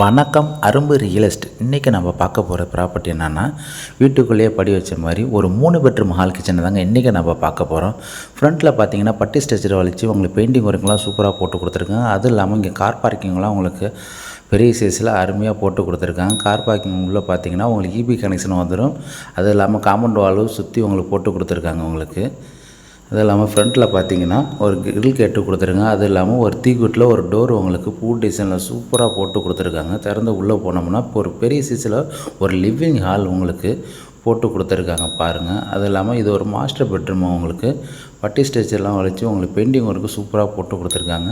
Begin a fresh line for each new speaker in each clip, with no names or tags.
வணக்கம். அரும்பு real estate. இன்றைக்கி நம்ம பார்க்க போகிற ப்ராப்பர்ட்டி என்னென்னா, வீட்டுக்குள்ளேயே படி வச்ச மாதிரி ஒரு 3 பெட்ரூம் ஹால் கிச்சனை தாங்க இன்றைக்கி நம்ம பார்க்க போகிறோம். ஃப்ரண்ட்டில் பார்த்தீங்கன்னா பட்டி ஸ்ட்ரக்சர் வலிச்சு உங்களுக்கு பெயிண்டிங் ஒர்க்கெலாம் சூப்பராக போட்டு கொடுத்துருக்காங்க. அதுவும் இல்லாமல் இங்கே கார் பார்க்கிங்லாம் உங்களுக்கு பெரிய சைஸில் அருமையாக போட்டு கொடுத்துருக்காங்க. கார் பார்க்கிங் உள்ளே பார்த்தீங்கன்னா உங்களுக்கு இபி கனெக்ஷன் வந்துடும். அதுவும் இல்லாமல் காம்பவுண்ட் வாலும் சுற்றி உங்களுக்கு போட்டு கொடுத்துருக்காங்க உங்களுக்கு. அது இல்லாமல் ஃப்ரண்ட்டில் பார்த்தீங்கன்னா ஒரு கிரில் கேட்டு கொடுத்துருங்க. அது இல்லாமல் ஒரு தீக்குட்டில் ஒரு டோர் உங்களுக்கு பூ டிசைனில் சூப்பராக போட்டு கொடுத்துருக்காங்க. திறந்து உள்ளே போனோம்னா இப்போ ஒரு பெரிய சைஸில் ஒரு லிவிங் ஹால் உங்களுக்கு போட்டு கொடுத்துருக்காங்க பாருங்கள். அது இல்லாமல் இது ஒரு மாஸ்டர் பெட்ரூம் உங்களுக்கு பட்டி ஸ்ட்ரக்சர்லாம் வலிச்சு உங்களுக்கு பெயிண்டிங் ஒர்க்கு சூப்பராக போட்டு கொடுத்துருக்காங்க.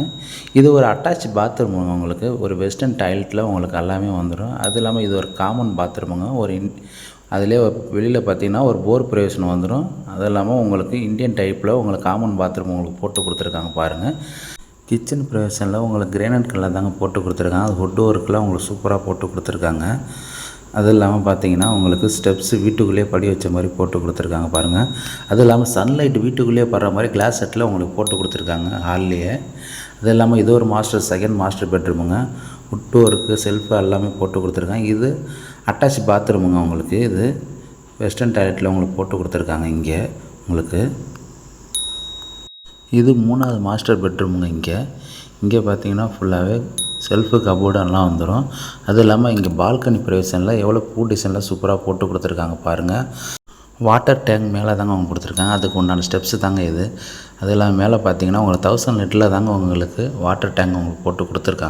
இது ஒரு அட்டாச் பாத்ரூம் உங்களுக்கு ஒரு வெஸ்டர்ன் டாய்லெட்டில் உங்களுக்கு எல்லாமே வந்துடும். அது இல்லாமல் இது ஒரு காமன் பாத்ரூமுங்க. அதிலே வெளியில் பார்த்தீங்கன்னா ஒரு போர் பிரயோஜனம் வந்துடும். அது இல்லாமல் உங்களுக்கு இந்தியன் டைப்பில் உங்களுக்கு காமன் பாத்ரூம் உங்களுக்கு போட்டு கொடுத்துருக்காங்க பாருங்கள். கிச்சன் பிரயோஜனில் உங்களுக்கு கிரானைட் கலர் தாங்க போட்டு கொடுத்துருக்காங்க. அது வுட் ஒர்க்கெலாம் உங்களுக்கு சூப்பராக போட்டு கொடுத்துருக்காங்க. அது இல்லாமல் பார்த்தீங்கன்னா உங்களுக்கு ஸ்டெப்ஸு வீட்டுக்குள்ளேயே படி வச்ச மாதிரி போட்டு கொடுத்துருக்காங்க பாருங்கள். அது இல்லாமல் சன்லைட் வீட்டுக்குள்ளேயே படுற மாதிரி கிளாஸ் செட்டில் உங்களுக்கு போட்டு கொடுத்துருக்காங்க ஹால்லேயே. அது இல்லாமல் இது ஒரு செகண்ட் மாஸ்டர் பெட்ரூமுங்க. வுட் ஒர்க்கு செல்ஃபு எல்லாமே போட்டு கொடுத்துருக்காங்க. இது அட்டாச் பாத்ரூமுங்க உங்களுக்கு. இது வெஸ்டர்ன் டாய்லெட்டில் உங்களுக்கு போட்டு கொடுத்துருக்காங்க. இங்கே உங்களுக்கு இது 3வது மாஸ்டர் பெட்ரூமுங்க. இங்கே பார்த்தீங்கன்னா ஃபுல்லாகவே செல்ஃபு கபோர்டு எல்லாம் வந்துடும். அது இல்லாமல் இங்கே பால்கனி ப்ரொவிஷனில் எவ்வளோ பூ டிசைனில் சூப்பராக போட்டு கொடுத்துருக்காங்க பாருங்கள். வாட்டர் டேங்க் மேலே தாங்க அவங்க கொடுத்துருக்காங்க. அதுக்கு உண்டான ஸ்டெப்ஸு தாங்க இது. அது இல்லாமல் மேலே பார்த்தீங்கன்னா உங்களுக்கு 1000 லிட்டரில் தாங்க உங்களுக்கு வாட்டர் டேங்க் உங்களுக்கு போட்டு கொடுத்துருக்காங்க.